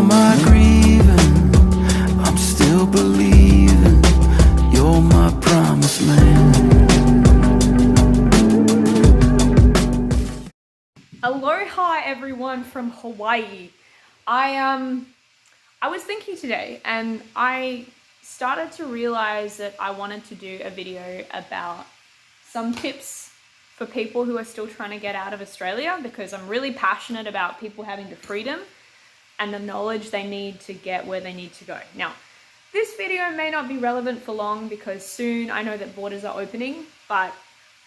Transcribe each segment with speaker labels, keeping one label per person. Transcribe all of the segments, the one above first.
Speaker 1: all my grieving, I'm still believing you're my promised land.
Speaker 2: Aloha everyone from Hawaii. I was thinking today and I started to realize that I wanted to do a video about some tips for people who are still trying to get out of Australia, because I'm really passionate about people having the freedom and the knowledge they need to get where they need to go. Now, this video may not be relevant for long because soon I know that borders are opening, but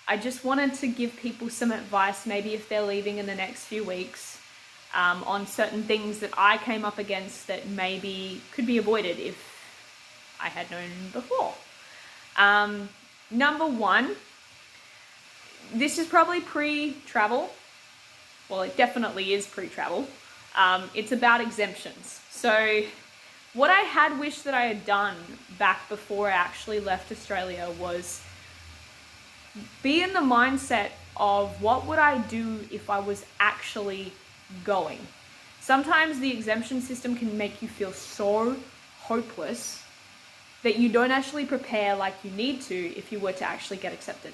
Speaker 2: I just wanted to give people some advice, maybe if they're leaving in the next few weeks, on certain things that I came up against that maybe could be avoided if I had known before. Number one, this is probably pre-travel. Well, it definitely is pre-travel. It's about exemptions. So what I had wished that I had done back before I actually left Australia was be in the mindset of what would I do if I was actually going. Sometimes the exemption system can make you feel so hopeless that you don't actually prepare like you need to if you were to actually get accepted.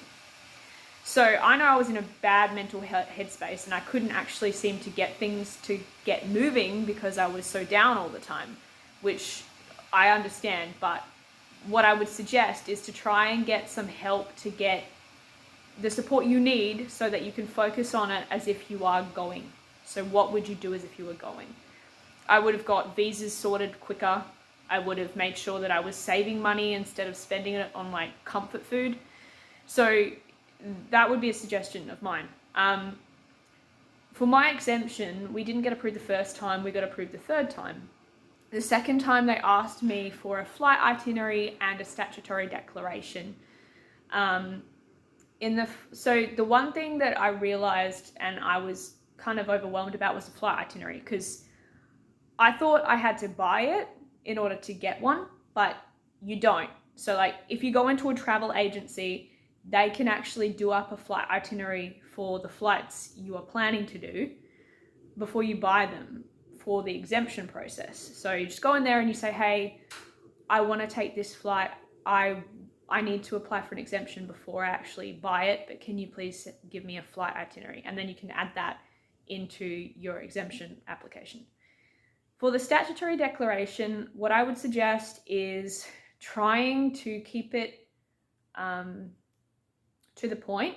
Speaker 2: So I know I was in a bad mental headspace and I couldn't actually seem to get things to get moving because I was so down all the time, which I understand. But what I would suggest is to try and get some help to get the support you need so that you can focus on it as if you are going. So what would you do as if you were going? I would have got visas sorted quicker. I would have made sure that I was saving money instead of spending it on like comfort food. So that would be a suggestion of mine. For my exemption, we didn't get approved the first time, we got approved the third time. The second time they asked me for a flight itinerary and a statutory declaration. So the one thing that I realized and I was kind of overwhelmed about was the flight itinerary, because I thought I had to buy it in order to get one, but you don't. So like if you go into a travel agency, they can actually do up a flight itinerary for the flights you are planning to do before you buy them for the exemption process. So you just go in there and you say, hey, I want to take this flight. I need to apply for an exemption before I actually buy it, but can you please give me a flight itinerary? And then you can add that into your exemption application. For the statutory declaration, what I would suggest is trying to keep it to the point.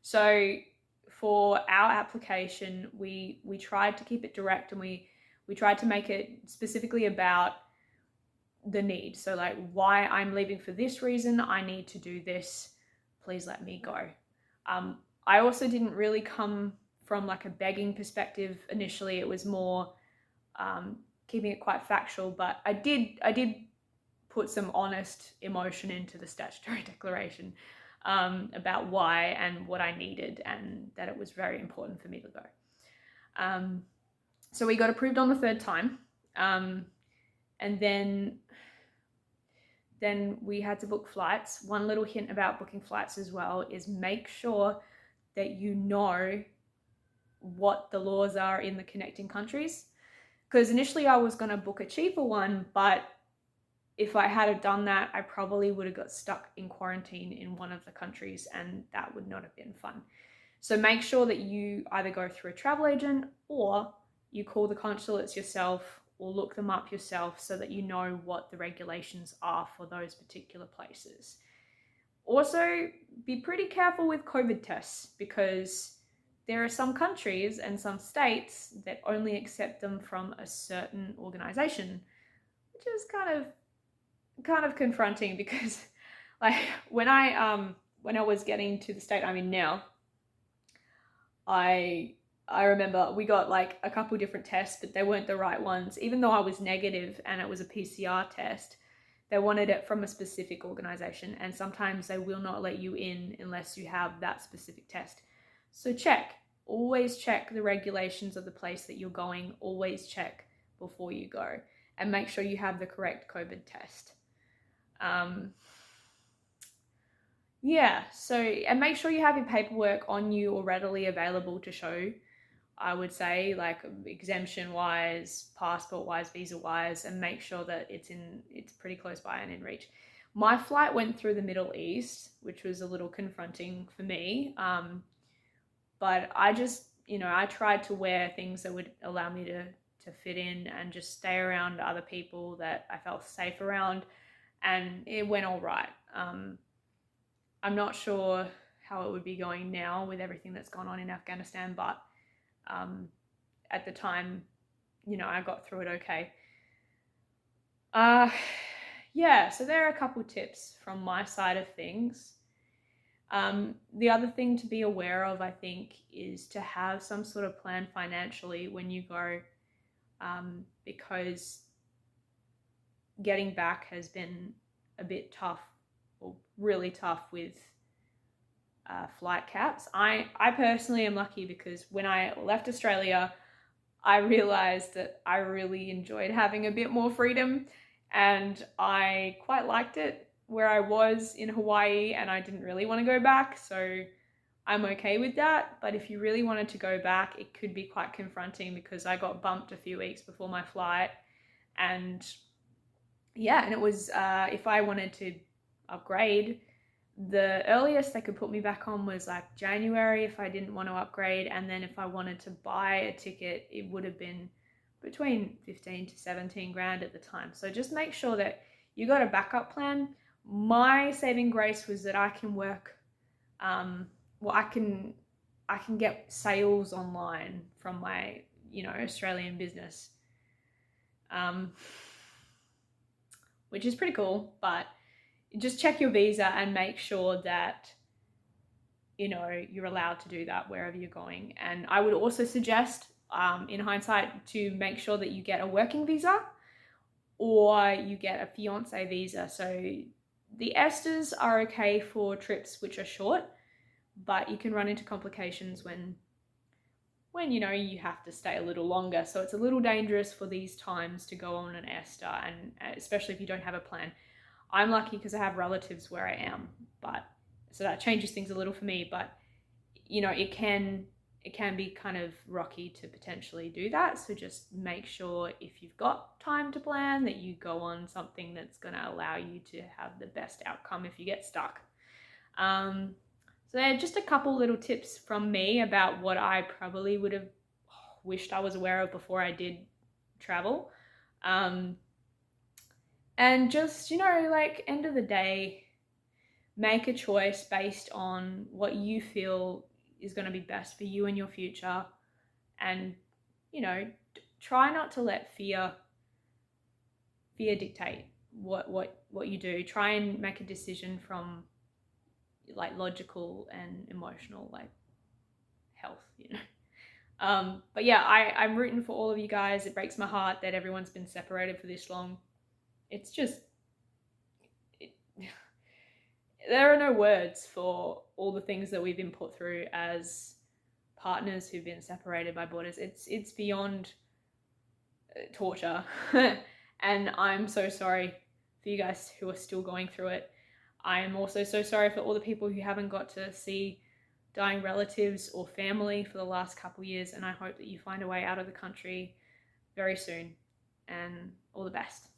Speaker 2: So for our application, we tried to keep it direct, and we tried to make it specifically about the need. So like, why I'm leaving for this reason, I need to do this, please let me go. I also didn't really come from like a begging perspective initially. It was more keeping it quite factual, but I did put some honest emotion into the statutory declaration about why and what I needed, and that it was very important for me to go. So we got approved on the third time, and then we had to book flights. One little hint about booking flights as well is make sure that you know what the laws are in the connecting countries. Because initially I was going to book a cheaper one, but if I had done that, I probably would have got stuck in quarantine in one of the countries, and that would not have been fun. So make sure that you either go through a travel agent or you call the consulates yourself or look them up yourself so that you know what the regulations are for those particular places. Also, be pretty careful with COVID tests, because there are some countries and some states that only accept them from a certain organization, which is kind of confronting, because like when I was getting to the state I'm in now, I remember we got like a couple different tests, but they weren't the right ones. Even though I was negative and it was a PCR test, they wanted it from a specific organization, and sometimes they will not let you in unless you have that specific test. So always check the regulations of the place that you're going. Always check before you go, and make sure you have the correct COVID test. And make sure you have your paperwork on you or readily available to show. I would say, like exemption wise, passport wise, visa wise, and make sure that it's pretty close by and in reach. My flight went through the Middle East, which was a little confronting for me. But I just, I tried to wear things that would allow me to fit in and just stay around other people that I felt safe around, and it went all right. I'm not sure how it would be going now with everything that's gone on in Afghanistan, but at the time, I got through it okay. Yeah, so there are a couple tips from my side of things. The other thing to be aware of, I think, is to have some sort of plan financially when you go, because getting back has been a bit tough, or really tough with flight caps. I personally am lucky because when I left Australia, I realized that I really enjoyed having a bit more freedom, and I quite liked it where I was in Hawaii, and I didn't really want to go back, so I'm okay with that. But if you really wanted to go back, it could be quite confronting because I got bumped a few weeks before my flight, and yeah, and it was if I wanted to upgrade, the earliest they could put me back on was like January if I didn't want to upgrade, and then if I wanted to buy a ticket, it would have been between 15 to 17 grand at the time. So just make sure that you got a backup plan. My saving grace was that I can work, I can get sales online from my, Australian business, which is pretty cool. But just check your visa and make sure that, you're allowed to do that wherever you're going. And I would also suggest, in hindsight, to make sure that you get a working visa or you get a fiance visa. So the ESTAs are okay for trips which are short, but you can run into complications when you have to stay a little longer. So it's a little dangerous for these times to go on an ESTA, and especially if you don't have a plan. I'm lucky because I have relatives where I am, but so that changes things a little for me. But it can be kind of rocky to potentially do that. So just make sure if you've got time to plan that you go on something that's going to allow you to have the best outcome if you get stuck. So yeah, just a couple little tips from me about what I probably would have wished I was aware of before I did travel. And just, end of the day, make a choice based on what you feel is going to be best for you and your future. And, try not to let fear dictate what you do. Try and make a decision from like logical and emotional health, but yeah, I'm rooting for all of you guys. It breaks my heart that everyone's been separated for this long. It's just there are no words for all the things that we've been put through as partners who've been separated by borders. It's beyond torture. And I'm so sorry for you guys who are still going through it. I am also so sorry for all the people who haven't got to see dying relatives or family for the last couple of years, and I hope that you find a way out of the country very soon, and all the best.